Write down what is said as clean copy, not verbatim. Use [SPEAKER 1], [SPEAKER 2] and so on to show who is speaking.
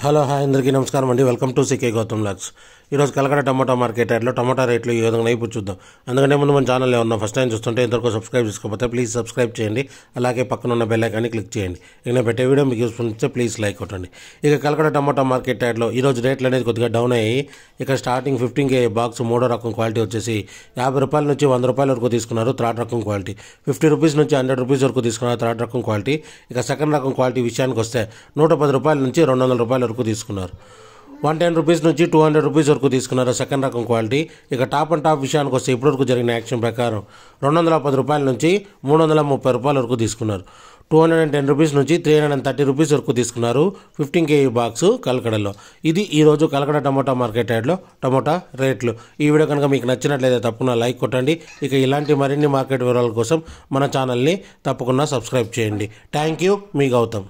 [SPEAKER 1] Hello hi అందరికీ నమస్కారం అండి. Welcome to CK Gautam logs. ఈరోజు కలకడ టమాటా మార్కెట్ యార్డ్లో టమాటా రేట్లు ఈ విధంగా ఇప్పుడు చూద్దాం. అందుకంటే ముందు మన ఛానల్ ఏమన్నా ఫస్ట్ టైం చూస్తుంటే ఇంతవరకు సబ్స్క్రైబ్ చేసుకోకపోతే ప్లీజ్ సబ్స్క్రైబ్ చేయండి. అలాగే పక్కన ఉన్న బెల్ ఐకాన్ని క్లిక్ చేయండి. ఇక నేను పెట్టే వీడియో మీకు యూస్ఫుల్ ఇస్తే ప్లీజ్ లైక్ కొట్టండి. ఇక కలకడ టమాటా మార్కెట్ యార్డ్లో ఈరోజు రేట్లు అనేది కొద్దిగా డౌన్ అయ్యాయి. ఇక స్టార్టింగ్ 15K బాక్స్ మూడో రకం క్వాలిటీ వచ్చేసి 50 రూపాయల నుంచి 100 రూపాయల వరకు తీసుకున్నారు థర్డ్ రకం క్వాలిటీ. 50 రూపీస్ నుంచి 100 రూపీస్ వరకు తీసుకున్నారు థర్డ్ రకం క్వాలిటీ. ఇక సెకండ్ రకం క్వాలిటీ విషయానికి వస్తే 110 రూపాయల నుంచి 200 రూపాయల వరకు తీసుకున్నారు. 110 రూపీస్ నుంచి 200 రూపీస్ వరకు తీసుకున్నారు సెకండ్ రకం క్వాలిటీ. ఇక టాప్ అండ్ టాప్ విషయానికి వస్తే ఇప్పటివరకు జరిగిన యాక్షన్ ప్రకారం 210 రూపాయల నుంచి 330 రూపాయల వరకు తీసుకున్నారు. 210 రూపీస్ నుంచి 330 రూపీస్ వరకు తీసుకున్నారు 15K బాక్స్ కలకడలో. ఇది ఈరోజు కలకడ టమాటా మార్కెట్ యార్డ్లో టమాటా రేట్లు. ఈ వీడియో కనుక మీకు నచ్చినట్లయితే తప్పకుండా లైక్ కొట్టండి. ఇక ఇలాంటి మరిన్ని మార్కెట్ వివరాల కోసం మన ఛానల్ని తప్పకుండా సబ్స్క్రైబ్ చేయండి. థ్యాంక్ యూ, మీ గౌతమ్.